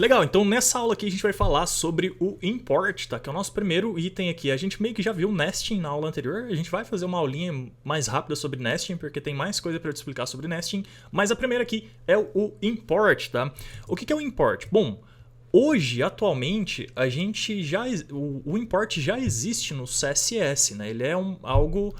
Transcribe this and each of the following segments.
Legal, então nessa aula aqui a gente vai falar sobre o import, tá? Que é o nosso primeiro item aqui. A gente meio que já viu nesting na aula anterior, a gente vai fazer uma aulinha mais rápida sobre nesting, porque tem mais coisa para eu te explicar sobre nesting, mas a primeira aqui é o import, tá? O que é o import? Bom, hoje, atualmente, a gente o import já existe no CSS, né? Ele é algo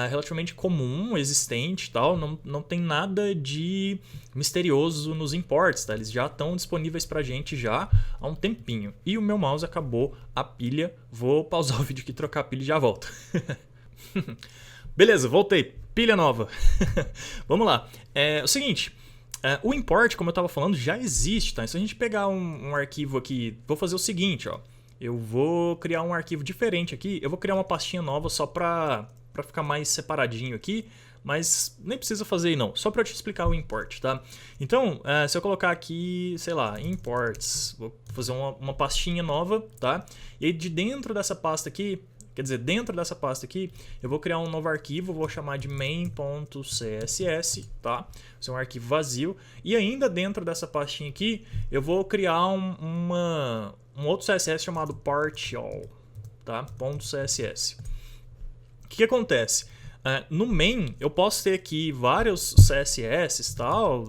relativamente comum, existente e tal, não tem nada de misterioso nos imports, tá? Eles já estão disponíveis pra gente já há um tempinho. E o meu mouse acabou a pilha, vou pausar o vídeo aqui, trocar a pilha e já volto. Beleza, voltei, pilha nova. Vamos lá, é o seguinte... o import, como eu estava falando, já existe, tá? Se a gente pegar um arquivo aqui, vou fazer o seguinte, ó. Eu vou criar um arquivo diferente aqui, eu vou criar uma pastinha nova só para ficar mais separadinho aqui, mas nem precisa fazer aí não, só para te explicar o import, tá? Então, se eu colocar aqui, sei lá, imports, vou fazer uma pastinha nova, tá? E aí de dentro dessa pasta aqui, quer dizer, dentro dessa pasta aqui, eu vou criar um novo arquivo, vou chamar de main.css, tá? Esse é um arquivo vazio. E ainda dentro dessa pastinha aqui, eu vou criar um outro CSS chamado partial, tá? .css. O que acontece? No main, eu posso ter aqui vários CSS e tal,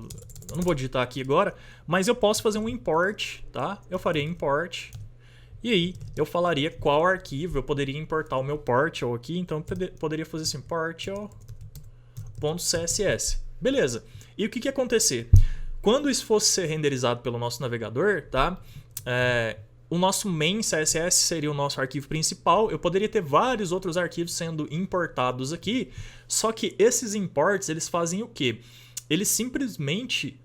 eu não vou digitar aqui agora, mas eu posso fazer um import, tá? Eu farei import. E aí, eu falaria qual arquivo eu poderia importar o meu partial aqui. Então, eu poderia fazer assim, partial.css. Beleza. E o que ia acontecer? Quando isso fosse ser renderizado pelo nosso navegador, tá? O nosso main CSS seria o nosso arquivo principal. Eu poderia ter vários outros arquivos sendo importados aqui. Só que esses imports, eles fazem o quê? Eles simplesmente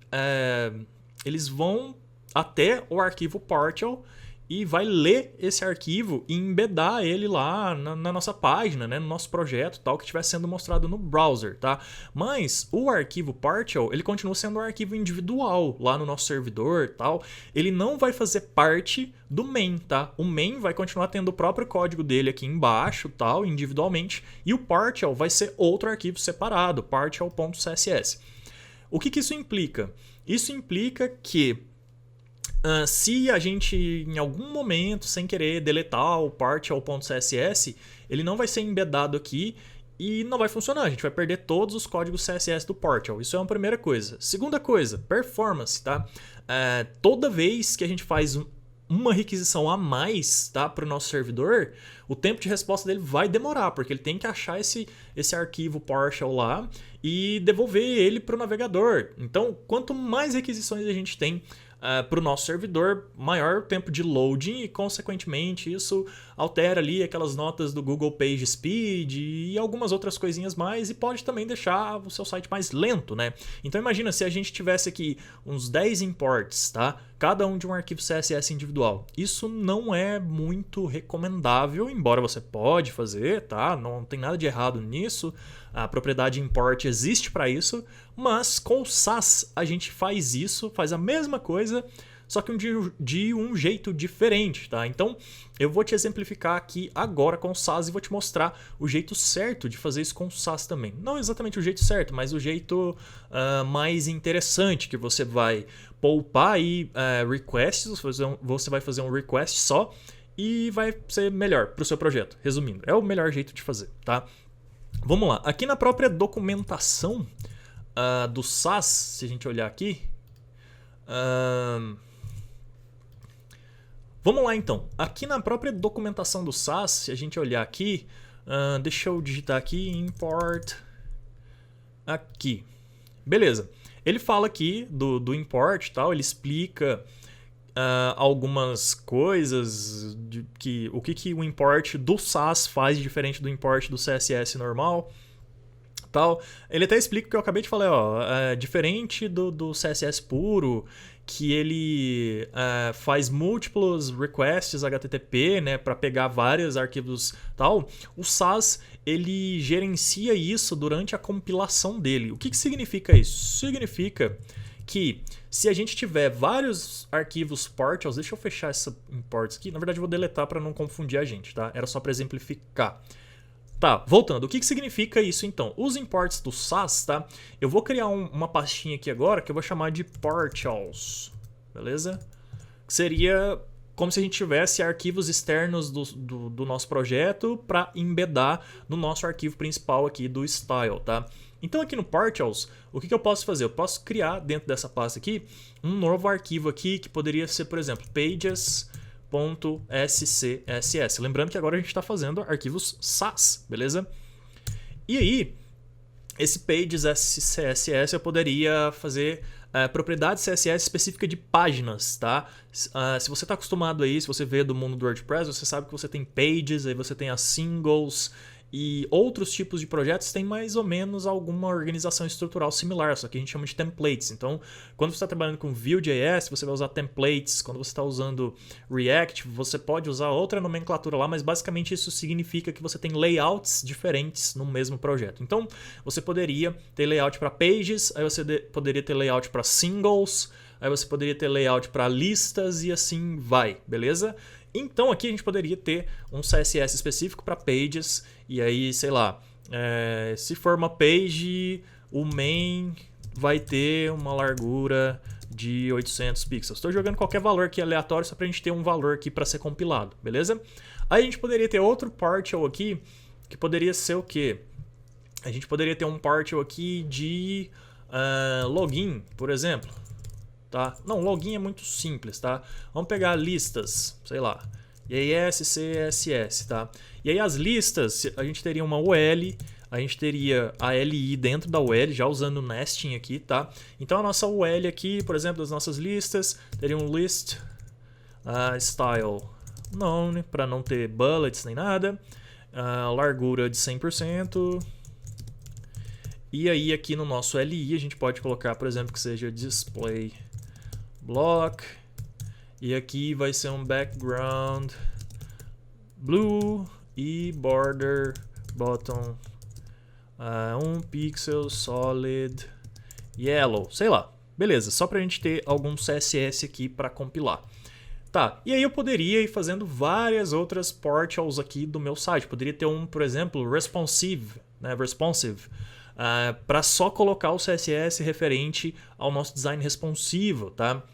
eles vão até o arquivo partial e vai ler esse arquivo e embedar ele lá na nossa página, né, no nosso projeto, tal, que estiver sendo mostrado no browser, tá? Mas o arquivo partial, ele continua sendo um arquivo individual lá no nosso servidor, tal. Ele não vai fazer parte do main, tá? O main vai continuar tendo o próprio código dele aqui embaixo, tal, individualmente, e o partial vai ser outro arquivo separado, partial.css. O que isso implica? Isso implica que se a gente, em algum momento, sem querer, deletar o partial.css, ele não vai ser embedado aqui e não vai funcionar. A gente vai perder todos os códigos CSS do partial. Isso é uma primeira coisa. Segunda coisa, performance, tá? Toda vez que a gente faz uma requisição a mais, tá, para o nosso servidor, o tempo de resposta dele vai demorar, porque ele tem que achar esse arquivo partial lá e devolver ele para o navegador. Então, quanto mais requisições a gente tem para o nosso servidor, maior o tempo de loading e, consequentemente, isso altera ali aquelas notas do Google Page Speed e algumas outras coisinhas mais, e pode também deixar o seu site mais lento, né? Então imagina se a gente tivesse aqui uns 10 imports, tá? Cada um de um arquivo CSS individual. Isso não é muito recomendável, embora você pode fazer, tá? Não tem nada de errado nisso. A propriedade import existe para isso, mas com o Sass a gente faz isso, faz a mesma coisa, só que de um jeito diferente, tá? Então eu vou te exemplificar aqui agora com o Sass e vou te mostrar o jeito certo de fazer isso com o Sass também. Não exatamente o jeito certo, mas o jeito mais interessante, que você vai poupar aí requests, você vai fazer um request só e vai ser melhor para o seu projeto. Resumindo, é o melhor jeito de fazer, tá? Vamos lá, aqui na própria documentação do Sass, se a gente olhar aqui, vamos lá então, aqui na própria documentação do Sass, se a gente olhar aqui, deixa eu digitar aqui, import, aqui, beleza, ele fala aqui do import e tal, ele explica algumas coisas, o que o import do Sass faz diferente do import do CSS normal, tal. Ele até explica o que eu acabei de falar, ó, diferente do CSS puro, que ele faz múltiplos requests HTTP, né, para pegar vários arquivos, tal. O Sass, ele gerencia isso durante a compilação dele. O que significa isso? Significa que se a gente tiver vários arquivos partials, deixa eu fechar essa imports aqui, na verdade eu vou deletar para não confundir a gente, tá? Era só para exemplificar. Tá, voltando, o que significa isso então? Os imports do Sass, tá? Eu vou criar uma pastinha aqui agora que eu vou chamar de partials, beleza? que seria como se a gente tivesse arquivos externos do nosso projeto para embedar no nosso arquivo principal aqui do style, tá? Então aqui no Partials, o que eu posso fazer? Eu posso criar dentro dessa pasta aqui um novo arquivo aqui que poderia ser, por exemplo, pages.scss. Lembrando que agora a gente está fazendo arquivos SAS, beleza? E aí, esse pages.scss eu poderia fazer propriedade CSS específica de páginas, tá? Se você está acostumado aí, se você vê do mundo do WordPress, você sabe que você tem pages, aí você tem as singles e outros tipos de projetos têm mais ou menos alguma organização estrutural similar, só que a gente chama de templates. Então, quando você está trabalhando com Vue.js, você vai usar templates. Quando você está usando React, você pode usar outra nomenclatura lá, mas basicamente isso significa que você tem layouts diferentes no mesmo projeto. Então, você poderia ter layout para pages, aí você poderia ter layout para singles, aí você poderia ter layout para listas e assim vai, beleza? Então aqui a gente poderia ter um CSS específico para pages, e aí, sei lá, se for uma page, o main vai ter uma largura de 800 pixels. Estou jogando qualquer valor aqui aleatório só para a gente ter um valor aqui para ser compilado, beleza? Aí a gente poderia ter outro partial aqui, que poderia ser o quê? A gente poderia ter um partial aqui de login, por exemplo. Tá? Não, login é muito simples, tá? Vamos pegar listas, sei lá, ESCSS, tá? E aí as listas, a gente teria uma UL, a gente teria a LI dentro da UL, já usando o nesting aqui, tá? Então a nossa UL aqui, por exemplo, das nossas listas, teria um list style none, para não ter bullets nem nada, largura de 100%. E aí aqui no nosso LI a gente pode colocar, por exemplo, que seja display block, e aqui vai ser um background blue e border bottom 1 pixel solid yellow, sei lá, beleza, só pra gente ter algum CSS aqui para compilar. Tá, e aí eu poderia ir fazendo várias outras partials aqui do meu site. Poderia ter um, por exemplo, responsive, né, para só colocar o CSS referente ao nosso design responsivo, tá?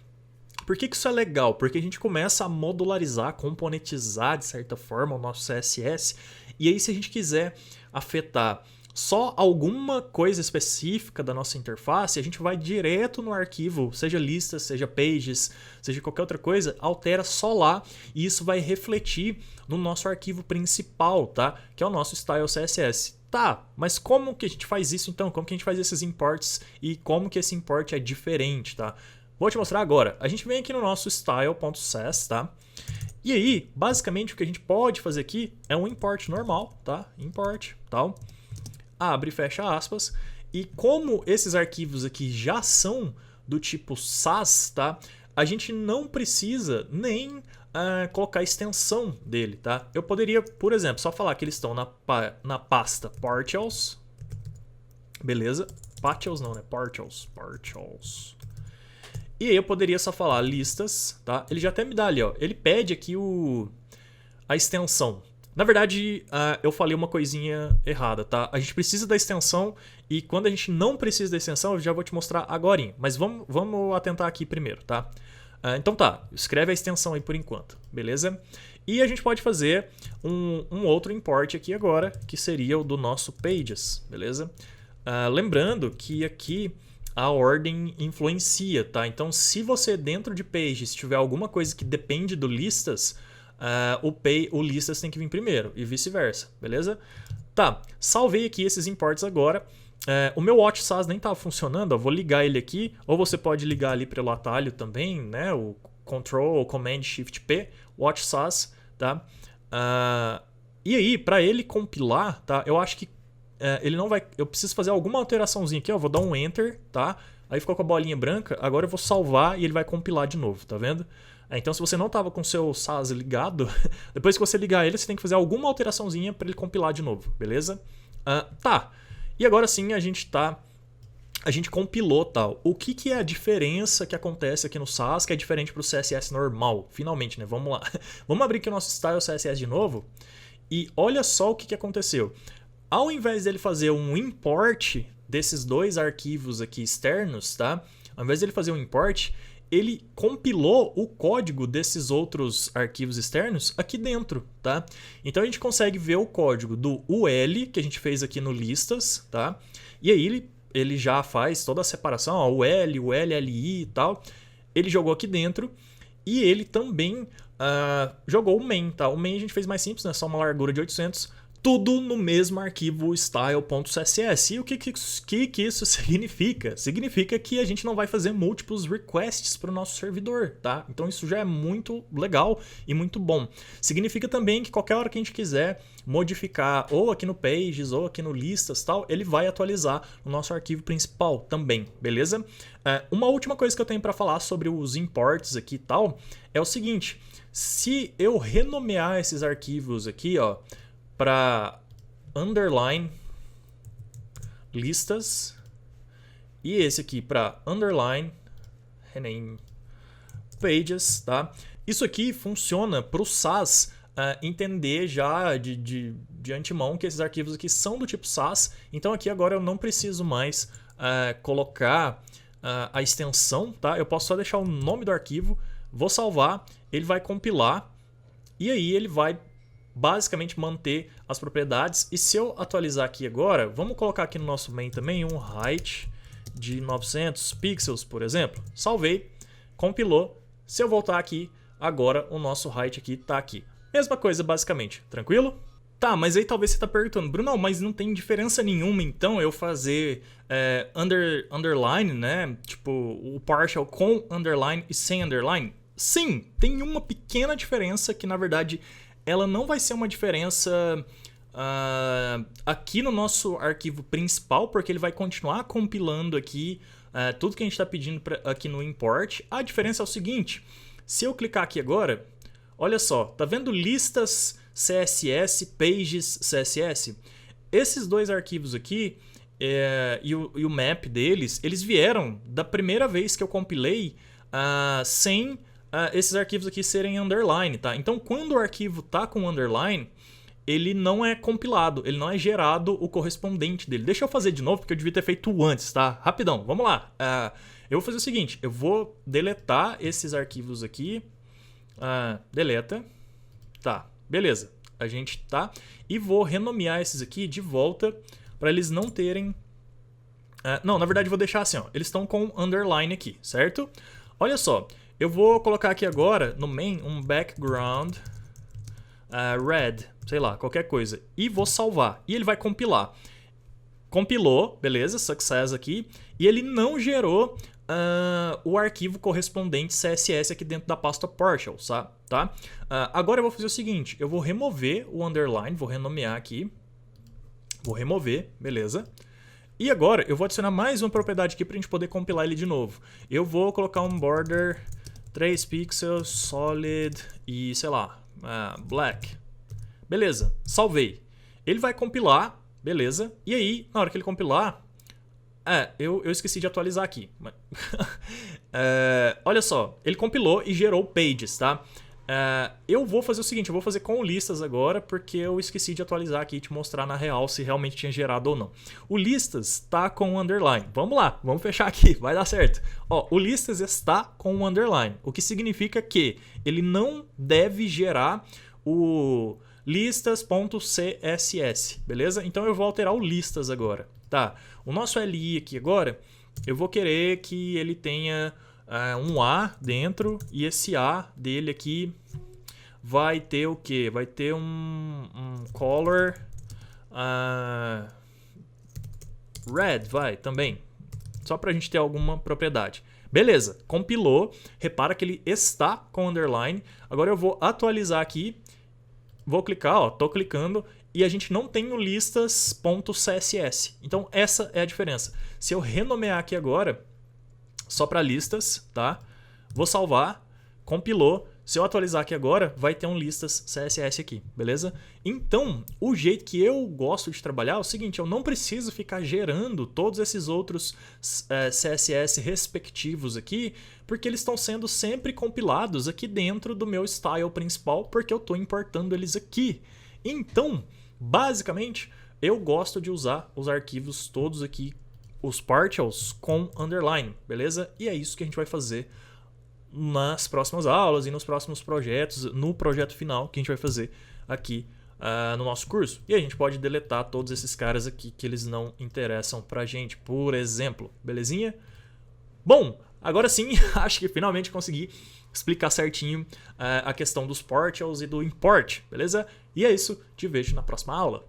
Por que isso é legal? Porque a gente começa a modularizar, componentizar de certa forma o nosso CSS, e aí se a gente quiser afetar só alguma coisa específica da nossa interface, a gente vai direto no arquivo, seja listas, seja pages, seja qualquer outra coisa, altera só lá, e isso vai refletir no nosso arquivo principal, tá? Que é o nosso style CSS. Tá, mas como que a gente faz isso então? Como que a gente faz esses imports e como que esse import é diferente, tá? Vou te mostrar agora. A gente vem aqui no nosso style.sass, tá? E aí, basicamente o que a gente pode fazer aqui é um import normal, tá? Import, tal. Abre e fecha aspas. E como esses arquivos aqui já são do tipo SAS, tá? A gente não precisa nem colocar a extensão dele, tá? Eu poderia, por exemplo, só falar que eles estão na pasta partials, beleza? Partials não, né? Partials. E aí eu poderia só falar listas, tá? Ele já até me dá ali, ó. Ele pede aqui a extensão. Na verdade, eu falei uma coisinha errada, tá? A gente precisa da extensão e quando a gente não precisa da extensão, eu já vou te mostrar agorinha. Mas vamos atentar aqui primeiro, tá? Então tá, escreve a extensão aí por enquanto, beleza? E a gente pode fazer um outro import aqui agora, que seria o do nosso pages, beleza? Lembrando que aqui a ordem influencia, tá? Então se você dentro de pages tiver alguma coisa que depende do listas, o listas tem que vir primeiro e vice-versa, beleza? Tá, salvei aqui esses imports agora. O meu Watch SAS nem estava funcionando, eu vou ligar ele aqui, ou você pode ligar ali pelo atalho também, né? O Ctrl ou Command Shift P, Watch SAS, tá? E aí, para ele compilar, tá? Eu acho que ele não vai. Eu preciso fazer alguma alteraçãozinha aqui, ó. Vou dar um Enter, tá? Aí ficou com a bolinha branca. Agora eu vou salvar e ele vai compilar de novo, tá vendo? Então, se você não estava com o seu SAS ligado, depois que você ligar ele, você tem que fazer alguma alteraçãozinha para ele compilar de novo, beleza? Tá. E agora sim a gente compilou tal. O que é a diferença que acontece aqui no SAS que é diferente para o CSS normal? Finalmente, né? Vamos lá. Vamos abrir aqui o nosso Style CSS de novo. E olha só o que aconteceu. Ao invés dele fazer um import desses dois arquivos aqui externos, tá? Ao invés dele fazer um import, ele compilou o código desses outros arquivos externos aqui dentro, tá? Então a gente consegue ver o código do UL que a gente fez aqui no listas, tá? E aí ele já faz toda a separação, ó, o L, o LLI e tal. Ele jogou aqui dentro e ele também jogou o main, tá? O main a gente fez mais simples, né? Só uma largura de 800. Tudo no mesmo arquivo style.css. E o que isso significa? Significa que a gente não vai fazer múltiplos requests para o nosso servidor, tá? Então isso já é muito legal e muito bom. Significa também que qualquer hora que a gente quiser modificar ou aqui no pages ou aqui no listas tal, ele vai atualizar o nosso arquivo principal também, beleza? Uma última coisa que eu tenho para falar sobre os imports aqui e tal é o seguinte: se eu renomear esses arquivos aqui, ó, para underline listas e esse aqui para underline rename pages, tá? Isso aqui funciona para o SAS entender já de antemão que esses arquivos aqui são do tipo SAS. Então aqui agora eu não preciso mais colocar a extensão, tá? Eu posso só deixar o nome do arquivo, vou salvar, ele vai compilar e aí ele vai basicamente manter as propriedades. E se eu atualizar aqui agora, vamos colocar aqui no nosso main também um height de 900 pixels, por exemplo. Salvei, compilou. Se eu voltar aqui, agora o nosso height aqui está aqui. Mesma coisa basicamente, tranquilo? Tá, mas aí talvez você tá perguntando, Bruno, mas não tem diferença nenhuma então eu fazer underline, né? Tipo, o partial com underline e sem underline? Sim, tem uma pequena diferença que na verdade ela não vai ser uma diferença aqui no nosso arquivo principal, porque ele vai continuar compilando aqui tudo que a gente está pedindo aqui no import. A diferença é o seguinte: se eu clicar aqui agora, olha só, tá vendo listas CSS, pages CSS? Esses dois arquivos aqui e o map deles, eles vieram da primeira vez que eu compilei sem esses arquivos aqui serem underline, tá? Então, quando o arquivo tá com underline, ele não é compilado, ele não é gerado o correspondente dele. Deixa eu fazer de novo, porque eu devia ter feito antes, tá? Rapidão, vamos lá. Eu vou fazer o seguinte, eu vou deletar esses arquivos aqui. Deleta. Tá, beleza. A gente tá. E vou renomear esses aqui de volta para eles não terem... não, na verdade eu vou deixar assim, ó. Eles estão com underline aqui, certo? Olha só. Eu vou colocar aqui agora no main um background red, sei lá, qualquer coisa. E vou salvar. E ele vai compilar. Compilou, beleza, success aqui. E ele não gerou o arquivo correspondente CSS aqui dentro da pasta partial, tá? Agora eu vou fazer o seguinte, eu vou remover o underline, vou renomear aqui. Vou remover, beleza. E agora eu vou adicionar mais uma propriedade aqui para a gente poder compilar ele de novo. Eu vou colocar um border 3 pixels, solid e, sei lá, black. Beleza, salvei. Ele vai compilar, beleza. E aí, na hora que ele compilar... eu esqueci de atualizar aqui. Olha só, ele compilou e gerou pages, tá? Eu vou fazer o seguinte, eu vou fazer com listas agora, porque eu esqueci de atualizar aqui e te mostrar na real se realmente tinha gerado ou não. O listas está com um underline. Vamos lá, vamos fechar aqui, vai dar certo. Ó, o listas está com um underline, o que significa que ele não deve gerar o listas.css, beleza? Então eu vou alterar o listas agora, tá? O nosso LI aqui agora, eu vou querer que ele tenha... um A dentro, e esse A dele aqui vai ter o que? Vai ter um color red, vai, também. Só pra gente ter alguma propriedade. Beleza, compilou, repara que ele está com underline. Agora eu vou atualizar aqui, vou clicar, ó, tô clicando, e a gente não tem o listas.css. Então essa é a diferença. Se eu renomear aqui agora... só para listas, tá? Vou salvar, compilou. Se eu atualizar aqui agora, vai ter um listas CSS aqui, beleza? Então, o jeito que eu gosto de trabalhar é o seguinte, eu não preciso ficar gerando todos esses outros CSS respectivos aqui, porque eles estão sendo sempre compilados aqui dentro do meu style principal, porque eu estou importando eles aqui. Então, basicamente, eu gosto de usar os arquivos todos aqui, os partials com underline, beleza? E é isso que a gente vai fazer nas próximas aulas e nos próximos projetos, no projeto final que a gente vai fazer aqui no nosso curso. E a gente pode deletar todos esses caras aqui que eles não interessam pra gente, por exemplo. Belezinha? Bom, agora sim, acho que finalmente consegui explicar certinho a questão dos partials e do import, beleza? E é isso, te vejo na próxima aula.